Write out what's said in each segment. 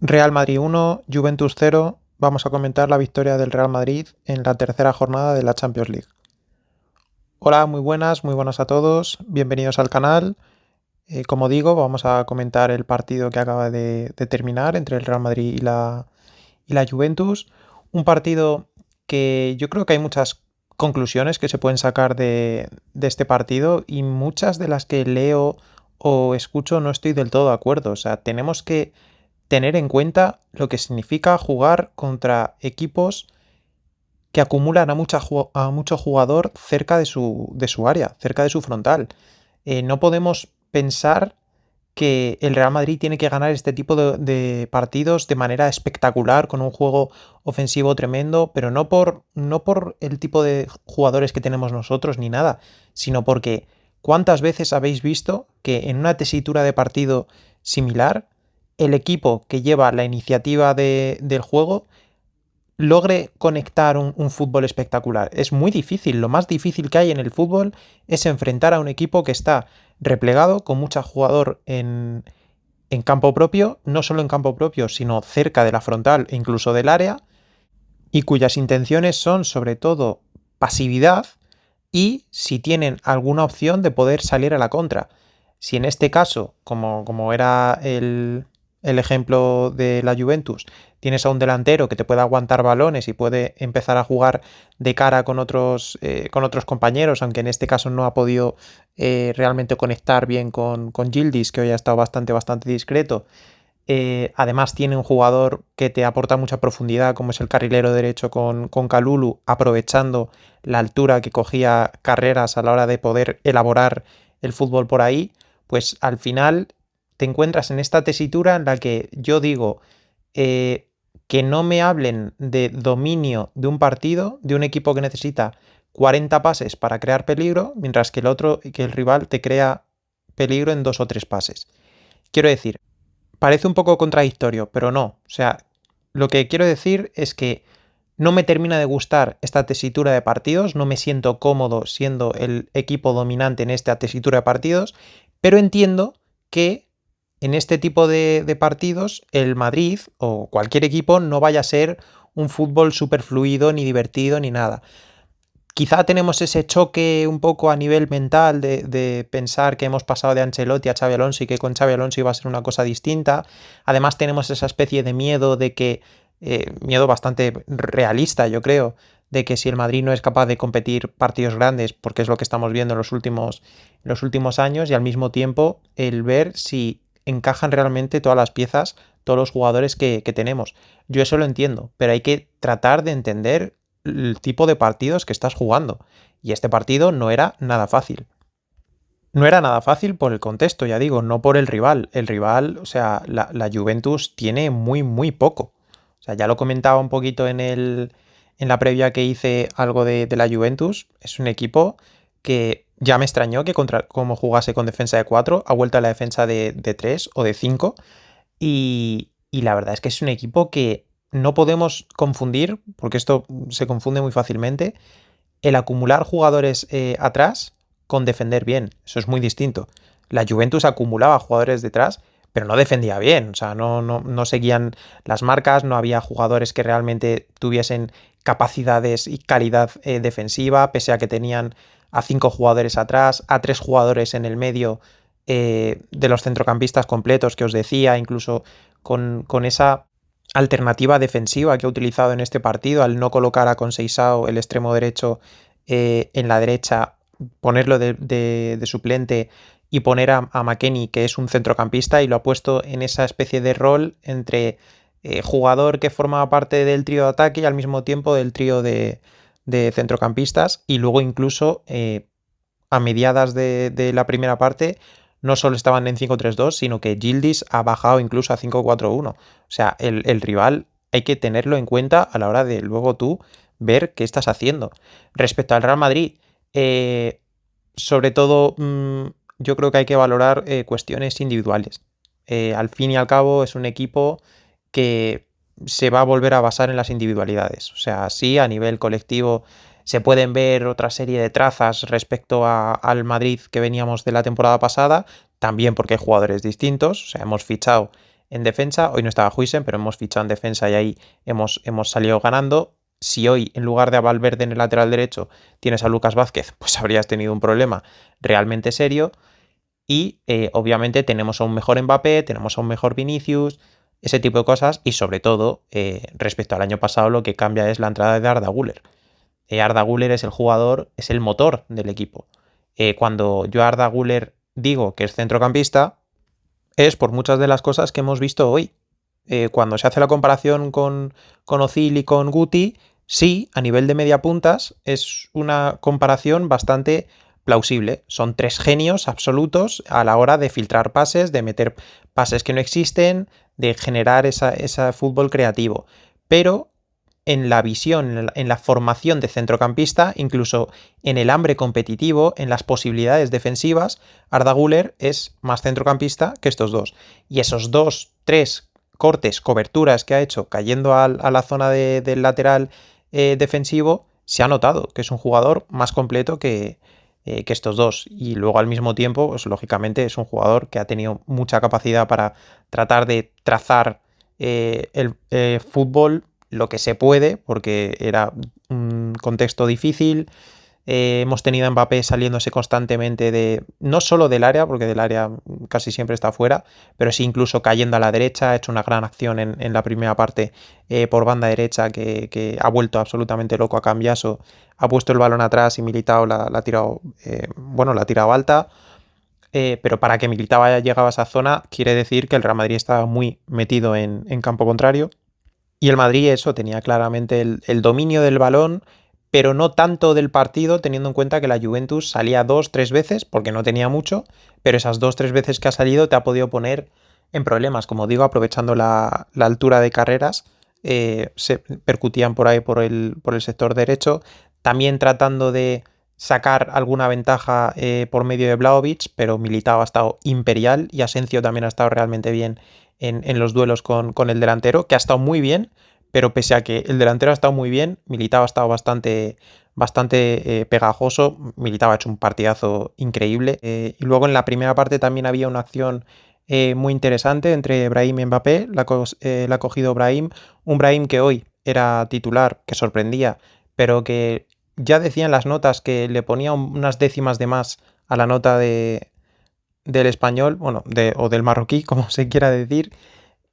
Real Madrid 1, Juventus 0. Vamos a comentar la victoria del Real Madrid en la tercera jornada de la Champions League. Hola, muy buenas a todos. Bienvenidos al canal. Como digo, vamos a comentar el partido que acaba de terminar entre el Real Madrid y la Juventus. Un partido que yo creo que hay muchas conclusiones que se pueden sacar de este partido y muchas de las que leo o escucho no estoy del todo de acuerdo. O sea, tenemos que tener en cuenta lo que significa jugar contra equipos que acumulan a mucho jugador cerca de su área, cerca de su frontal. No podemos pensar que el Real Madrid tiene que ganar este tipo de partidos de manera espectacular, con un juego ofensivo tremendo, pero no por el tipo de jugadores que tenemos nosotros ni nada, sino porque ¿cuántas veces habéis visto que en una tesitura de partido similar, el equipo que lleva la iniciativa del juego logre conectar un fútbol espectacular? Es muy difícil. Lo más difícil que hay en el fútbol es enfrentar a un equipo que está replegado, con mucho jugador en campo propio, no solo en campo propio, sino cerca de la frontal e incluso del área, y cuyas intenciones son sobre todo pasividad y si tienen alguna opción de poder salir a la contra. Si en este caso, como era el ejemplo de la Juventus, tienes a un delantero que te puede aguantar balones y puede empezar a jugar de cara con otros compañeros, aunque en este caso no ha podido realmente conectar bien con Gildis, que hoy ha estado bastante discreto. Además tiene un jugador que te aporta mucha profundidad, como es el carrilero derecho con Kalulu, aprovechando la altura que cogía Carreras a la hora de poder elaborar el fútbol por ahí. Pues al final te encuentras en esta tesitura en la que yo digo eh, que no me hablen de dominio de un partido, de un equipo que necesita 40 pases para crear peligro, mientras que el rival te crea peligro en 2 o 3 pases. Quiero decir, parece un poco contradictorio, pero no. O sea, lo que quiero decir es que no me termina de gustar esta tesitura de partidos, no me siento cómodo siendo el equipo dominante en esta tesitura de partidos, pero entiendo que en este tipo de partidos el Madrid o cualquier equipo no vaya a ser un fútbol súper fluido, ni divertido, ni nada. Quizá tenemos ese choque un poco a nivel mental de pensar que hemos pasado de Ancelotti a Xabi Alonso y que con Xabi Alonso iba a ser una cosa distinta. Además tenemos esa especie de miedo de que, miedo bastante realista yo creo, de que si el Madrid no es capaz de competir partidos grandes, porque es lo que estamos viendo en los últimos años, y al mismo tiempo el ver si encajan realmente todas las piezas, todos los jugadores que tenemos. Yo eso lo entiendo, pero hay que tratar de entender el tipo de partidos que estás jugando. Y este partido no era nada fácil. No era nada fácil por el contexto, ya digo, no por el rival. El rival, o sea, la Juventus tiene muy poco. O sea, ya lo comentaba un poquito en la previa que hice algo de la Juventus. Es un equipo que ya me extrañó que como jugase con defensa de 4 ha vuelto a la defensa de 3 o de 5. Y la verdad es que es un equipo que no podemos confundir, porque esto se confunde muy fácilmente, el acumular jugadores atrás con defender bien. Eso es muy distinto. La Juventus acumulaba jugadores detrás, pero no defendía bien. O sea, no seguían las marcas, no había jugadores que realmente tuviesen capacidades y calidad defensiva, pese a que tenían a 5 jugadores atrás, a 3 jugadores en el medio de los centrocampistas completos que os decía, incluso con esa alternativa defensiva que ha utilizado en este partido al no colocar a Conceição, el extremo derecho, en la derecha, ponerlo de suplente y poner a McKennie, que es un centrocampista, y lo ha puesto en esa especie de rol entre jugador que formaba parte del trío de ataque y al mismo tiempo del trío de centrocampistas, y luego incluso a mediadas de la primera parte no solo estaban en 5-3-2, sino que Gildis ha bajado incluso a 5-4-1. O sea, el rival hay que tenerlo en cuenta a la hora de luego tú ver qué estás haciendo. Respecto al Real Madrid, eh, sobre todo yo creo que hay que valorar cuestiones individuales. Al fin y al cabo es un equipo que se va a volver a basar en las individualidades. O sea, sí, a nivel colectivo se pueden ver otra serie de trazas respecto al Madrid que veníamos de la temporada pasada, también porque hay jugadores distintos. O sea, hemos fichado en defensa. Hoy no estaba Huijsen, pero hemos fichado en defensa y ahí hemos salido ganando. Si hoy, en lugar de a Valverde en el lateral derecho, tienes a Lucas Vázquez, pues habrías tenido un problema realmente serio. Y obviamente tenemos a un mejor Mbappé, tenemos a un mejor Vinicius, ese tipo de cosas. Y sobre todo, respecto al año pasado, lo que cambia es la entrada de Arda Güler. Arda Güler es el jugador, es el motor del equipo. Cuando yo a Arda Güler digo que es centrocampista, es por muchas de las cosas que hemos visto hoy. Cuando se hace la comparación con Özil y con Guti, sí, a nivel de media puntas es una comparación bastante plausible. Son tres genios absolutos a la hora de filtrar pases, de meter pases que no existen, de generar ese fútbol creativo. Pero en la visión, en la formación de centrocampista, incluso en el hambre competitivo, en las posibilidades defensivas, Arda Güler es más centrocampista que estos dos. Y esos dos, tres cortes, coberturas que ha hecho cayendo a la zona del lateral defensivo, se ha notado que es un jugador más completo que estos dos. Y luego al mismo tiempo, pues lógicamente es un jugador que ha tenido mucha capacidad para tratar de trazar el fútbol lo que se puede, porque era un contexto difícil. Hemos tenido a Mbappé saliéndose constantemente no solo del área, porque del área casi siempre está fuera, pero sí incluso cayendo a la derecha. Ha hecho una gran acción en la primera parte por banda derecha que ha vuelto absolutamente loco a Cambiaso. Ha puesto el balón atrás y Militao la ha tirado, la ha tirado alta. Pero para que Militao haya llegado a esa zona, quiere decir que el Real Madrid estaba muy metido en campo contrario. Y el Madrid, eso, tenía claramente el dominio del balón, pero no tanto del partido, teniendo en cuenta que la Juventus salía 2-3 veces, porque no tenía mucho, pero esas 2-3 veces que ha salido te ha podido poner en problemas. Como digo, aprovechando la altura de carreras, se percutían por ahí por el sector derecho, también tratando de sacar alguna ventaja por medio de Vlahovic, pero Militao ha estado imperial y Asensio también ha estado realmente bien en los duelos con el delantero, que ha estado muy bien, pero pese a que el delantero ha estado muy bien, Militao ha estado bastante pegajoso. Militao ha hecho un partidazo increíble. Y luego en la primera parte también había una acción muy interesante entre Brahim y Mbappé. La ha cogido Brahim, un Brahim que hoy era titular, que sorprendía, pero que ya decían las notas que le ponía unas décimas de más a la nota del español, bueno, o del marroquí, como se quiera decir,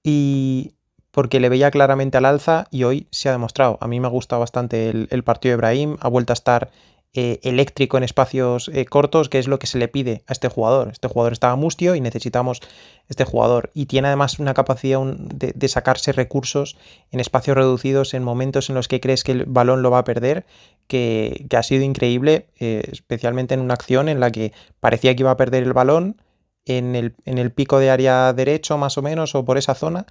y porque le veía claramente al alza y hoy se ha demostrado. A mí me ha gustado bastante el partido de Brahim, ha vuelto a estar eléctrico en espacios cortos, que es lo que se le pide a este jugador. Este jugador estaba mustio y necesitamos este jugador. Y tiene además una capacidad de sacarse recursos en espacios reducidos, en momentos en los que crees que el balón lo va a perder, que ha sido increíble, especialmente en una acción en la que parecía que iba a perder el balón en el pico de área derecho, más o menos, o por esa zona,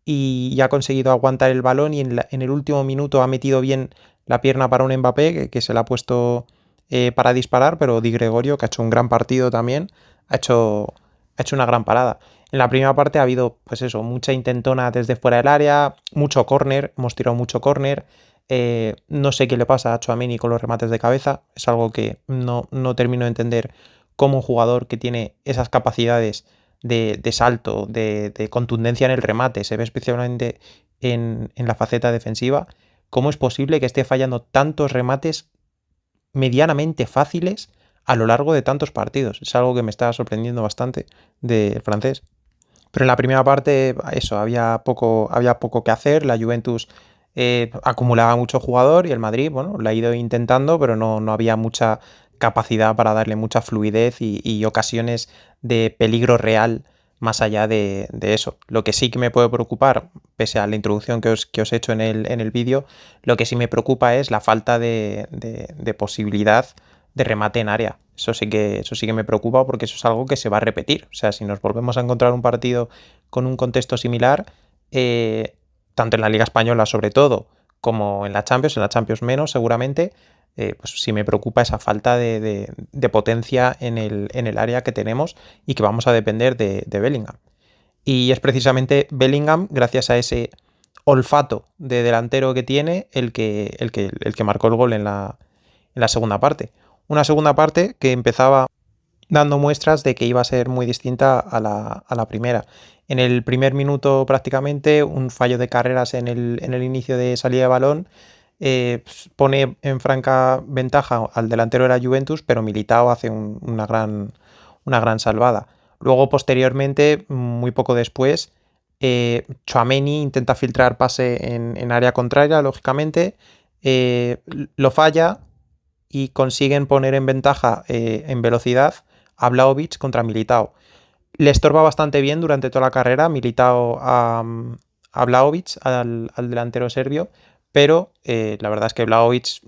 y ha conseguido aguantar el balón y en el último minuto ha metido bien la pierna para un Mbappé que se la ha puesto para disparar, pero Di Gregorio, que ha hecho un gran partido también, ha hecho una gran parada. En la primera parte ha habido, pues eso, mucha intentona desde fuera del área, mucho córner, hemos tirado mucho córner. No sé qué le pasa a Tchouaméni con los remates de cabeza, es algo que no termino de entender cómo un jugador que tiene esas capacidades de salto, de contundencia en el remate, se ve especialmente en la faceta defensiva, cómo es posible que esté fallando tantos remates medianamente fáciles a lo largo de tantos partidos. Es algo que me está sorprendiendo bastante del francés. Pero en la primera parte, eso, había poco que hacer. La Juventus acumulaba mucho jugador y el Madrid, bueno, lo ha ido intentando, pero no había mucha capacidad para darle mucha fluidez y ocasiones de peligro real más allá de eso. Lo que sí que me puede preocupar, pese a la introducción que os he hecho en el vídeo, lo que sí me preocupa es la falta de posibilidad de remate en área. Eso sí que me preocupa porque eso es algo que se va a repetir. O sea, si nos volvemos a encontrar un partido con un contexto similar, tanto en la Liga Española sobre todo, como en la Champions menos seguramente, pues sí me preocupa esa falta de potencia en el área que tenemos y que vamos a depender de Bellingham. Y es precisamente Bellingham, gracias a ese olfato de delantero que tiene, el que marcó el gol en la segunda parte. Una segunda parte que empezaba dando muestras de que iba a ser muy distinta a la primera. En el primer minuto prácticamente, un fallo de carreras en el inicio de salida de balón pone en franca ventaja al delantero de la Juventus, pero Militao hace una gran salvada. Luego, posteriormente, muy poco después, Tchouaméni intenta filtrar pase en área contraria, lógicamente, eh, lo falla y consiguen poner en ventaja en velocidad a Vlahovic contra Militao. Le estorba bastante bien durante toda la carrera Militao a Vlahovic, al delantero serbio, pero la verdad es que Vlahovic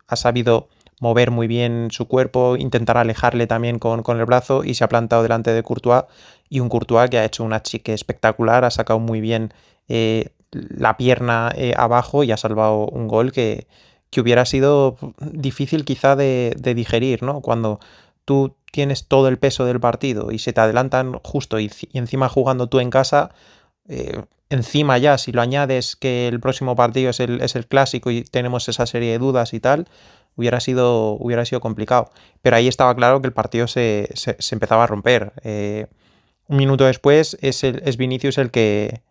ha sabido mover muy bien su cuerpo, intentar alejarle también con el brazo y se ha plantado delante de Courtois, y un Courtois que ha hecho un achique espectacular, ha sacado muy bien la pierna abajo y ha salvado un gol que hubiera sido difícil quizá de digerir, ¿no? Cuando tú tienes todo el peso del partido y se te adelantan justo y encima jugando tú en casa, encima ya si lo añades que el próximo partido es el clásico y tenemos esa serie de dudas y tal, hubiera sido complicado. Pero ahí estaba claro que el partido se empezaba a romper. Un minuto después es Vinicius el que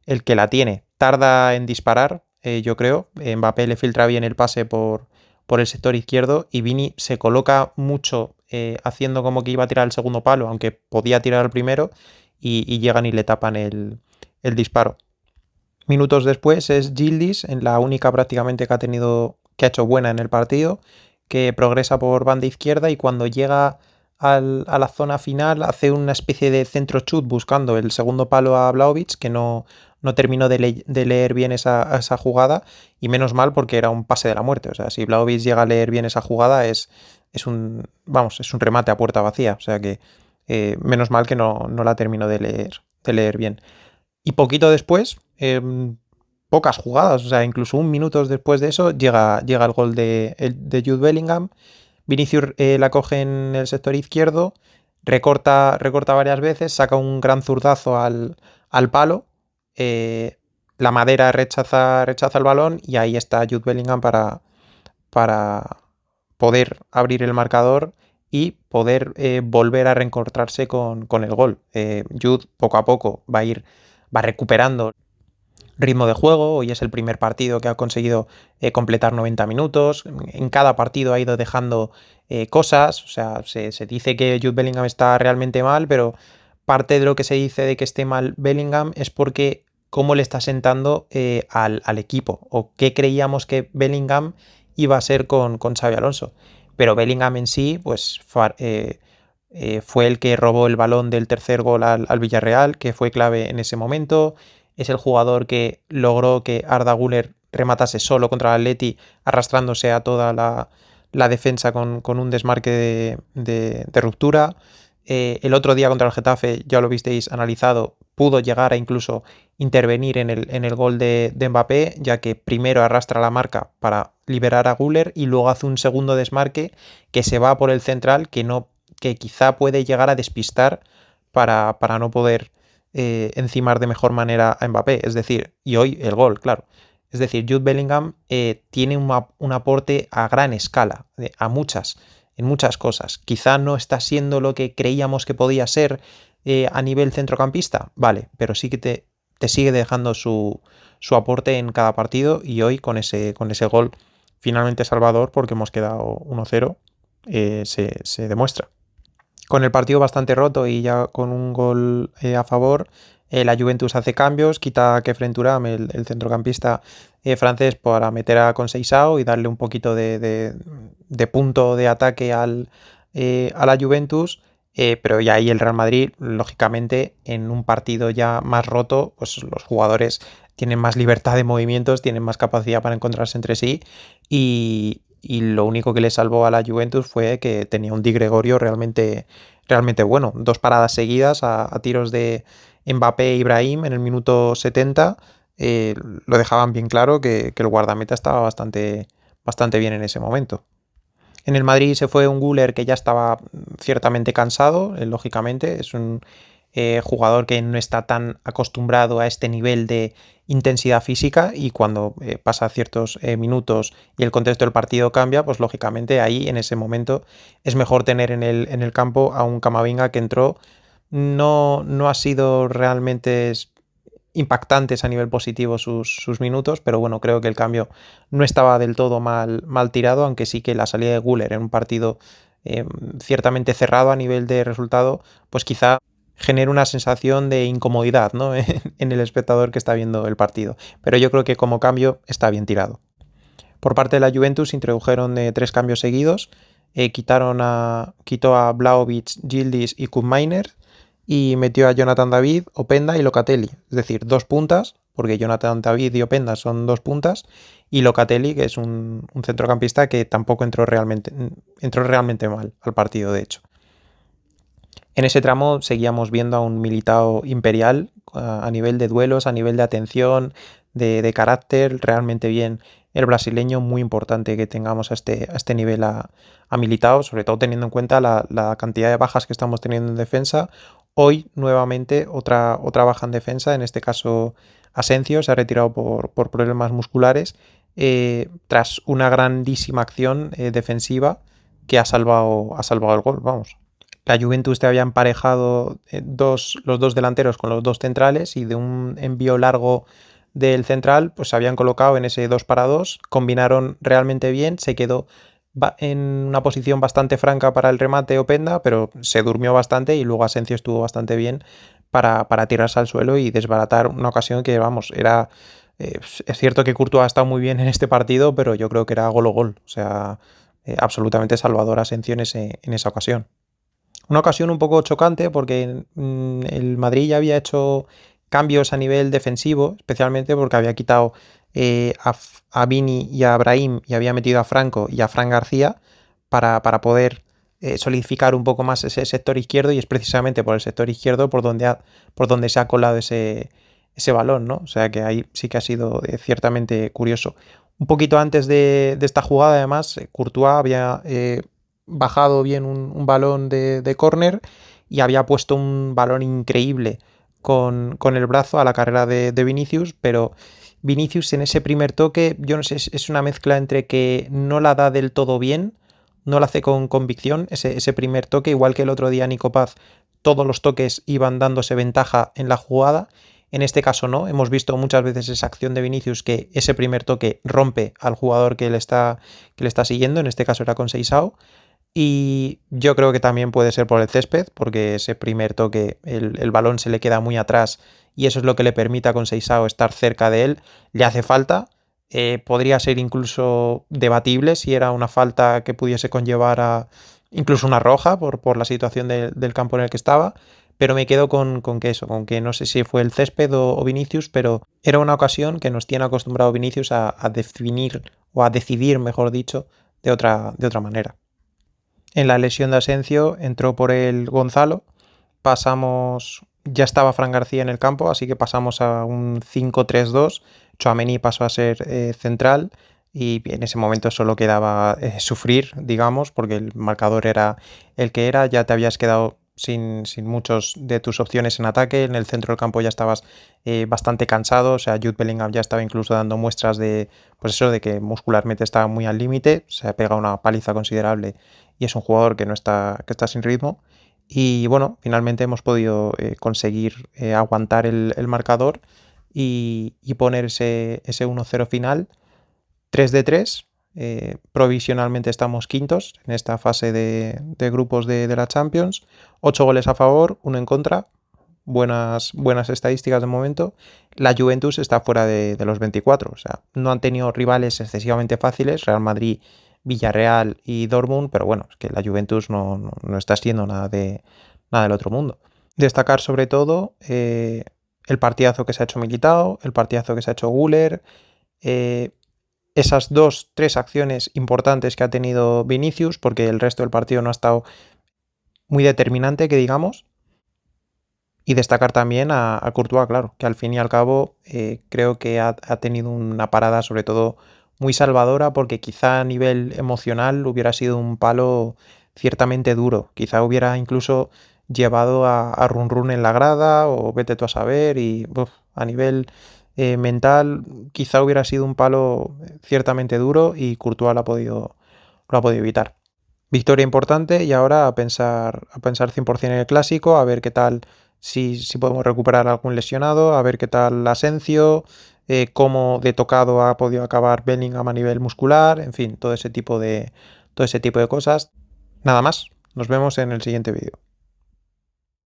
la tiene. Tarda en disparar, yo creo. Mbappé le filtra bien el pase por el sector izquierdo y Vini se coloca mucho haciendo como que iba a tirar el segundo palo, aunque podía tirar el primero, y llegan y le tapan el disparo. Minutos después es Gildis, en la única prácticamente que ha hecho buena en el partido, que progresa por banda izquierda y cuando llega a la zona final hace una especie de centro chut buscando el segundo palo a Vlahovic, que no terminó de leer bien esa jugada, y menos mal porque era un pase de la muerte. O sea, si Vlahovic llega a leer bien esa jugada es un remate a puerta vacía. O sea que menos mal que no la terminó de leer bien. Y poquito después, pocas jugadas, o sea, incluso un minuto después de eso, llega el gol de Jude Bellingham. Vinicius la coge en el sector izquierdo, recorta varias veces, saca un gran zurdazo al palo, eh, la madera rechaza el balón y ahí está Jude Bellingham para poder abrir el marcador y poder volver a reencontrarse con el gol. Jude poco a poco va recuperando ritmo de juego. Hoy es el primer partido que ha conseguido completar 90 minutos. En cada partido ha ido dejando cosas. O sea, se dice que Jude Bellingham está realmente mal, pero parte de lo que se dice de que esté mal Bellingham es porque cómo le está sentando al equipo, o qué creíamos que Bellingham iba a ser con Xabi Alonso. Pero Bellingham en sí, pues fue el que robó el balón del tercer gol al Villarreal, que fue clave en ese momento. Es el jugador que logró que Arda Güler rematase solo contra el Atleti, arrastrándose a toda la defensa con un desmarque de ruptura. El otro día contra el Getafe, ya lo visteis analizado, pudo llegar a incluso intervenir en el gol de Mbappé, ya que primero arrastra la marca para liberar a Güler y luego hace un segundo desmarque que se va por el central, que quizá puede llegar a despistar para no poder encimar de mejor manera a Mbappé. Es decir, y hoy el gol, claro. Es decir, Jude Bellingham tiene un aporte a gran escala, en muchas cosas. Quizá no está siendo lo que creíamos que podía ser a nivel centrocampista, vale, pero sí que te sigue dejando su aporte en cada partido, y hoy con ese gol finalmente salvador, porque hemos quedado 1-0, se demuestra. Con el partido bastante roto y ya con un gol a favor, la Juventus hace cambios, quita a Kefren Thuram, el centrocampista francés, para meter a Conceição y darle un poquito de punto de ataque a la Juventus. Pero ya ahí el Real Madrid, lógicamente, en un partido ya más roto, pues los jugadores tienen más libertad de movimientos, tienen más capacidad para encontrarse entre sí, y lo único que le salvó a la Juventus fue que tenía un Di Gregorio realmente bueno. Dos paradas seguidas a tiros de Mbappé e Ibrahim en el minuto 70 lo dejaban bien claro que el guardameta estaba bastante bien en ese momento. En el Madrid se fue un Güler que ya estaba ciertamente cansado, lógicamente. Es un jugador que no está tan acostumbrado a este nivel de intensidad física, y cuando pasa ciertos minutos y el contexto del partido cambia, pues lógicamente ahí en ese momento es mejor tener en el campo a un Camavinga que entró no ha sido realmente impactantes a nivel positivo sus minutos, pero bueno, creo que el cambio no estaba del todo mal tirado, aunque sí que la salida de Guller en un partido eh, ciertamente cerrado a nivel de resultado, pues quizá genera una sensación de incomodidad, ¿no? en el espectador que está viendo el partido. Pero yo creo que como cambio está bien tirado. Por parte de la Juventus introdujeron 3 cambios seguidos. Quitó a Vlahovic, Yildiz y Koopmeiners y metió a Jonathan David, Openda y Locatelli. Es decir, 2 puntas, porque Jonathan David y Openda son 2 puntas, y Locatelli, que es un centrocampista que tampoco entró realmente mal al partido, de hecho. En ese tramo seguíamos viendo a un Militao imperial a nivel de duelos, a nivel de atención, de carácter, realmente bien. El brasileño, muy importante que tengamos a este nivel a Militao, sobre todo teniendo en cuenta la cantidad de bajas que estamos teniendo en defensa. Hoy, nuevamente, otra baja en defensa, en este caso Asensio, se ha retirado por problemas musculares tras una grandísima acción defensiva que ha salvado el gol, vamos. La Juventus te había emparejado los dos delanteros con los dos centrales y de un envío largo del central, pues se habían colocado en ese 2 para 2, combinaron realmente bien, se quedó en una posición bastante franca para el remate Openda, pero se durmió bastante y luego Asensio estuvo bastante bien para tirarse al suelo y desbaratar una ocasión que, vamos, era... es cierto que Courtois ha estado muy bien en este partido, pero yo creo que era gol o gol, o sea, absolutamente salvador Asensio en esa ocasión. Una ocasión un poco chocante porque el Madrid ya había hecho cambios a nivel defensivo, especialmente porque había quitado a Vini y a Brahim y había metido a Franco y a Fran García para poder solidificar un poco más ese sector izquierdo y es precisamente por el sector izquierdo por donde se ha colado ese balón, ¿no? O sea que ahí sí que ha sido ciertamente curioso. Un poquito antes de esta jugada, además, Courtois había bajado bien un balón de córner y había puesto un balón increíble con el brazo a la carrera de Vinicius, pero Vinicius en ese primer toque, yo no sé, es una mezcla entre que no la da del todo bien, no la hace con convicción, ese primer toque, igual que el otro día Nico Paz, todos los toques iban dándose ventaja en la jugada. En este caso no, hemos visto muchas veces esa acción de Vinicius que ese primer toque rompe al jugador que le está siguiendo, en este caso era con Seisao, y yo creo que también puede ser por el césped, porque ese primer toque, el balón se le queda muy atrás y eso es lo que le permite a Conceição estar cerca de él. Le hace falta. Podría ser incluso debatible si era una falta que pudiese conllevar a incluso una roja por la situación del campo en el que estaba. Pero me quedo con que eso, con que no sé si fue el césped o Vinicius, pero era una ocasión que nos tiene acostumbrado Vinicius a definir o a decidir, mejor dicho, de otra manera. En la lesión de Asensio entró por el Gonzalo, ya estaba Fran García en el campo, así que pasamos a un 5-3-2. Tchouaméni pasó a ser central y en ese momento solo quedaba sufrir, digamos, porque el marcador era el que era, ya te habías quedado sin muchos de tus opciones en ataque, en el centro del campo ya estabas bastante cansado, o sea, Jude Bellingham ya estaba incluso dando muestras pues eso, de que muscularmente estaba muy al límite, se ha pegado una paliza considerable y es un jugador que está sin ritmo. Y bueno, finalmente hemos podido conseguir aguantar el marcador y poner ese 1-0 final. 3-3. Provisionalmente estamos quintos en esta fase de grupos de la Champions. 8 goles a favor, 1 en contra. Buenas estadísticas de momento. La Juventus está fuera de los 24. O sea, no han tenido rivales excesivamente fáciles. Real Madrid, Villarreal y Dortmund. Pero bueno, es que la Juventus no está haciendo nada del otro mundo. Destacar sobre todo el partidazo que se ha hecho Militao, el partidazo que se ha hecho Güler, eh, esas 2, 3 acciones importantes que ha tenido Vinicius, porque el resto del partido no ha estado muy determinante, que digamos. Y destacar también a Courtois, claro, que al fin y al cabo creo que ha tenido una parada sobre todo muy salvadora, porque quizá a nivel emocional hubiera sido un palo ciertamente duro. Quizá hubiera incluso llevado a run run en la grada o vete tú a saber y a nivel mental quizá hubiera sido un palo ciertamente duro y Courtois lo ha podido evitar. Victoria importante y ahora a pensar 100% en el clásico, a ver qué tal, si podemos recuperar algún lesionado, a ver qué tal Asensio, cómo de tocado ha podido acabar Bellingham a nivel muscular, en fin, todo ese tipo de cosas. Nada más, nos vemos en el siguiente vídeo.